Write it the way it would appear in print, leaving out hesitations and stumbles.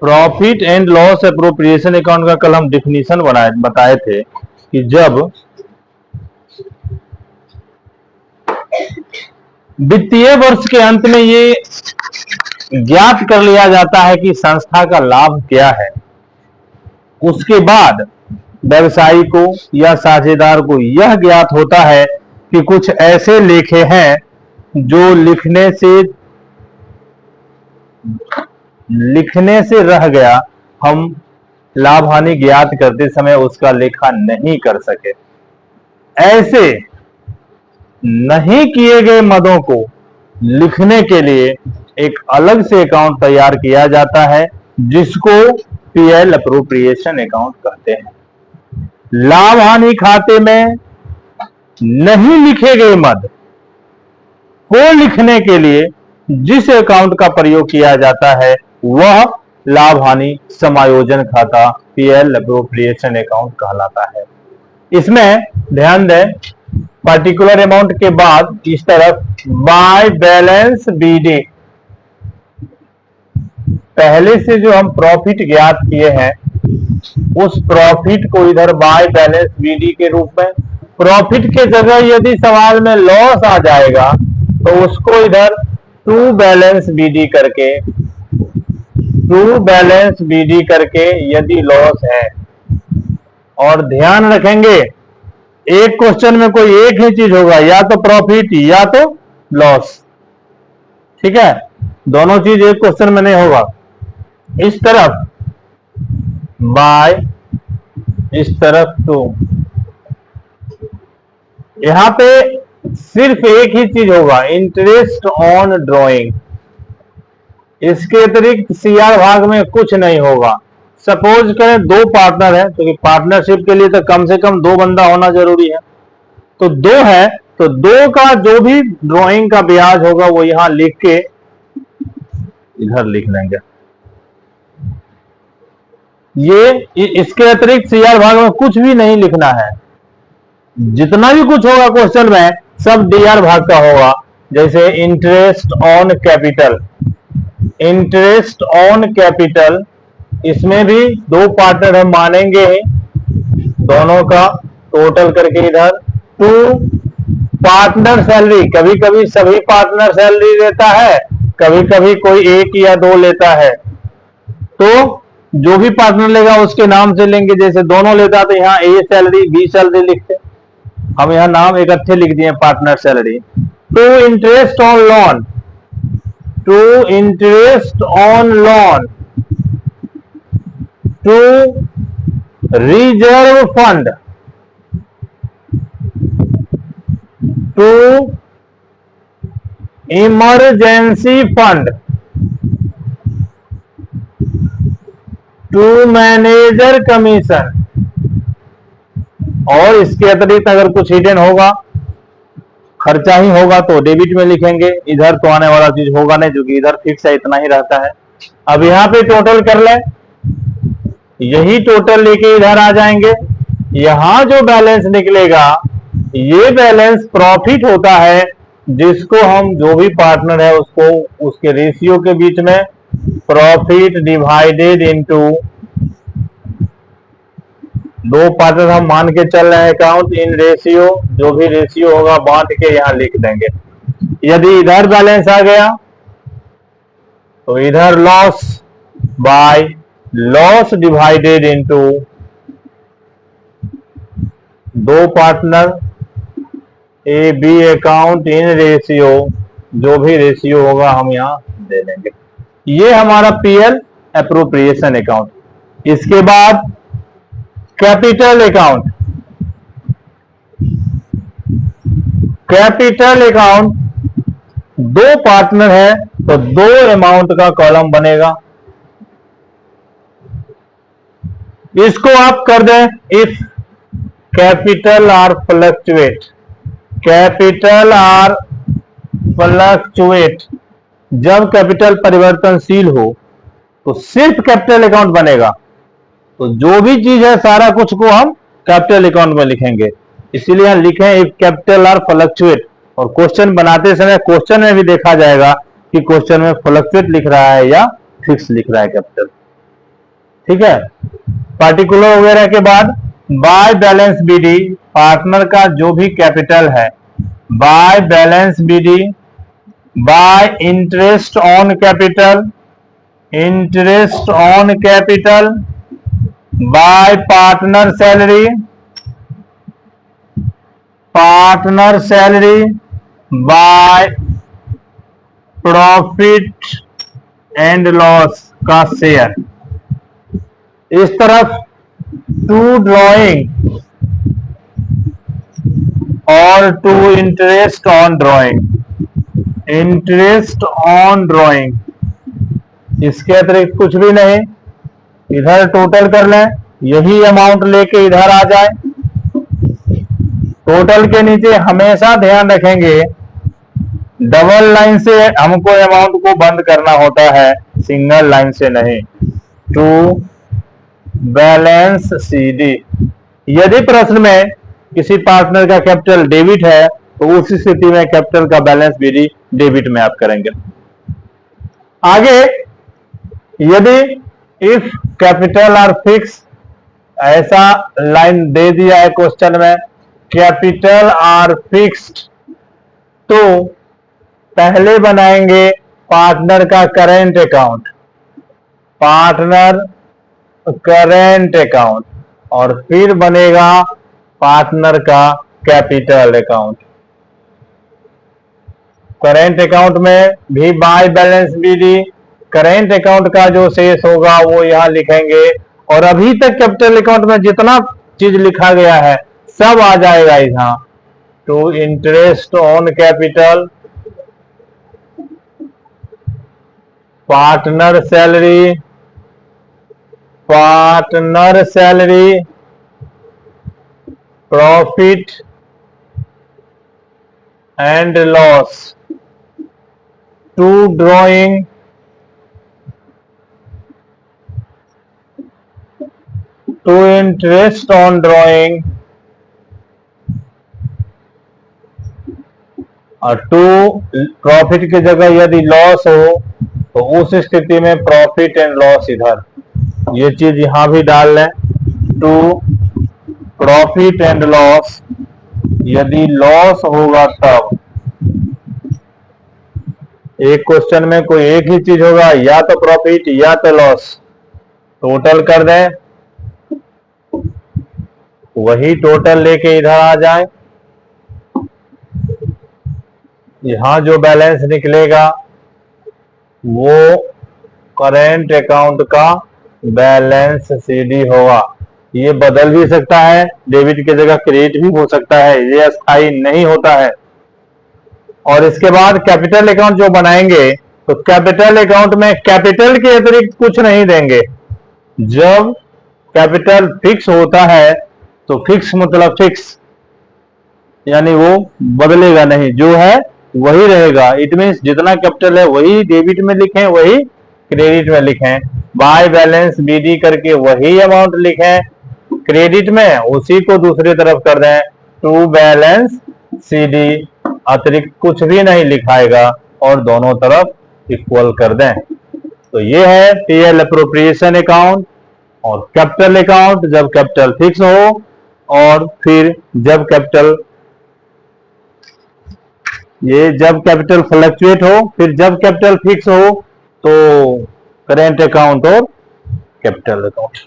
Profit and loss appropriation account का कल हम डिफिनीशन बताए थे कि जब वित्तीय वर्ष के अंत में ये ज्ञात कर लिया जाता है कि संस्था का लाभ क्या है, उसके बाद व्यवसायी को या साझेदार को यह ज्ञात होता है कि कुछ ऐसे लेखे हैं जो लिखने से रह गया, हम लाभ हानि ज्ञात करते समय उसका लेखा नहीं कर सके। ऐसे नहीं किए गए मदों को लिखने के लिए एक अलग से अकाउंट तैयार किया जाता है जिसको पीएल एप्रोप्रिएशन अकाउंट कहते हैं। लाभ हानि खाते में नहीं लिखे गए मद को लिखने के लिए जिस अकाउंट का प्रयोग किया जाता है वह लाभ हानि समायोजन खाता पीएल एप्रोप्रिएशन अकाउंट कहलाता है। इसमें ध्यान दें, पर्टिकुलर अमाउंट के बाद इस तरफ बाय बैलेंस बीडी, पहले से जो हम प्रॉफिट ज्ञात किए हैं उस प्रॉफिट को इधर बाय बैलेंस बीडी के रूप में, प्रॉफिट के जगह यदि सवाल में लॉस आ जाएगा तो उसको इधर टू बैलेंस बीडी करके यदि लॉस है। और ध्यान रखेंगे एक क्वेश्चन में कोई एक ही चीज होगा, या तो प्रॉफिट या तो लॉस, ठीक है, दोनों चीज एक क्वेश्चन में नहीं होगा। इस तरफ बाय, इस तरफ टू, यहां पे सिर्फ एक ही चीज होगा, इंटरेस्ट ऑन ड्रॉइंग, इसके अतिरिक्त सीआर भाग में कुछ नहीं होगा। सपोज करें दो पार्टनर है, क्योंकि पार्टनरशिप के लिए तो कम से कम दो बंदा होना जरूरी है, तो दो है तो दो का जो भी ड्राइंग का ब्याज होगा वो यहां लिख के इधर लिख लेंगे। ये इसके अतिरिक्त सीआर भाग में कुछ भी नहीं लिखना है, जितना भी कुछ होगा क्वेश्चन में सब डीआर भाग का होगा। जैसे इंटरेस्ट ऑन कैपिटल, इसमें भी दो पार्टनर हम मानेंगे ही, दोनों का टोटल करके इधर टू पार्टनर सैलरी, कभी कभी सभी पार्टनर सैलरी लेता है, कभी कभी कोई एक या दो लेता है, तो जो भी पार्टनर लेगा उसके नाम से लेंगे। जैसे दोनों लेता तो यहाँ ए सैलरी बी सैलरी लिखते, हम यहाँ नाम इकट्ठे लिख दिए partner salary. To interest on loan, to reserve fund, to emergency fund, to manager commission. और इसके अतिरिक्त अगर कुछ हिडन होगा, खर्चा ही होगा तो डेबिट में लिखेंगे, इधर तो आने वाला चीज होगा नहीं, जो कि इधर फिक्स है, इतना ही रहता है। अब यहां पे टोटल कर ले, यही टोटल लेके इधर आ जाएंगे, यहां जो बैलेंस निकलेगा ये बैलेंस प्रॉफिट होता है, जिसको हम जो भी पार्टनर है उसको उसके रेशियो के बीच में प्रॉफिट डिवाइडेड इनटू, दो पार्टनर हम मान के चल रहे हैं अकाउंट, इन रेशियो, जो भी रेशियो होगा बांट के यहां लिख देंगे। यदि इधर बैलेंस आ गया तो इधर loss by loss divided into दो partner A B account in ratio, जो भी रेशियो होगा हम यहां दे देंगे। ये हमारा पीएल एप्रोप्रिएशन अकाउंट। इसके बाद कैपिटल अकाउंट, दो पार्टनर है तो दो अमाउंट का कॉलम बनेगा, इसको आप कर दें इफ कैपिटल आर फ्लक्चुएट, जब कैपिटल परिवर्तनशील हो तो सिर्फ कैपिटल अकाउंट बनेगा, तो जो भी चीज है सारा कुछ को हम कैपिटल अकाउंट में लिखेंगे, इसीलिए हम लिखे इफ कैपिटल आर फ्लक्चुएट। और क्वेश्चन बनाते समय क्वेश्चन में भी देखा जाएगा कि क्वेश्चन में फ्लक्चुएट लिख रहा है या फिक्स लिख रहा है कैपिटल। ठीक है। पार्टिकुलर वगैरह के बाद बाय बैलेंस बीडी, पार्टनर का जो भी कैपिटल है, by balance BD, by interest on capital, interest on capital, by partner salary, partner salary, by profit and loss का शेयर। इस तरफ टू ड्रॉइंग और to interest on drawing, interest on drawing, इसके अतिरिक्त कुछ भी नहीं। इधर टोटल कर लें, यही अमाउंट लेके इधर आ जाए। टोटल के नीचे हमेशा ध्यान रखेंगे, डबल लाइन से हमको अमाउंट को बंद करना होता है, सिंगल लाइन से नहीं। To balance CD. यदि प्रश्न में किसी पार्टनर का कैपिटल डेबिट है तो उस स्थिति में कैपिटल का बैलेंस बीडी डेबिट में आप करेंगे। आगे यदि इफ कैपिटल आर फिक्स, ऐसा लाइन दे दिया है क्वेश्चन में, कैपिटल आर फिक्स्ड, तो पहले बनाएंगे पार्टनर का current account, partner current account, और फिर बनेगा पार्टनर का कैपिटल अकाउंट। करेंट अकाउंट में भी by balance BD, current account का जो शेष होगा वो यहां लिखेंगे, और अभी तक कैपिटल अकाउंट में जितना चीज लिखा गया है सब आ जाएगा यहां। To interest on capital, partner salary, partner salary, profit and loss, to drawing, to interest on drawing, और टू प्रॉफिट की जगह यदि लॉस हो तो उस स्थिति में प्रॉफिट एंड लॉस इधर, ये चीज यहां भी डाल लें। टू प्रॉफिट एंड लॉस, यदि लॉस होगा तब, एक क्वेश्चन में कोई एक ही चीज होगा, या तो प्रॉफिट या तो लॉस, टोटल कर दें, वही टोटल लेके इधर आ जाए। यहां जो बैलेंस निकलेगा वो करेंट अकाउंट का बैलेंस सीडी होगा। ये बदल भी सकता है, डेबिट की जगह क्रेडिट भी हो सकता है, ये अस्थाई नहीं होता है। और इसके बाद कैपिटल अकाउंट जो बनाएंगे तो कैपिटल अकाउंट में कैपिटल के अतिरिक्त कुछ नहीं देंगे। जब कैपिटल फिक्स होता है तो फिक्स मतलब फिक्स, यानी वो बदलेगा नहीं, जो है वही रहेगा। इट मीन्स जितना कैपिटल है वही डेबिट में लिखें, वही क्रेडिट में लिखें। बाय बैलेंस बीडी करके वही अमाउंट लिखें क्रेडिट में, उसी को दूसरी तरफ कर दें टू बैलेंस सीडी, अतिरिक्त कुछ भी नहीं लिखाएगा और दोनों तरफ इक्वल कर दें। तो ये है टीएल अप्रोप्रिएशन अकाउंट और कैपिटल अकाउंट जब कैपिटल फिक्स हो, और फिर जब कैपिटल जब कैपिटल फ्लक्चुएट हो, फिर जब कैपिटल फिक्स हो तो करेंट अकाउंट और कैपिटल अकाउंट।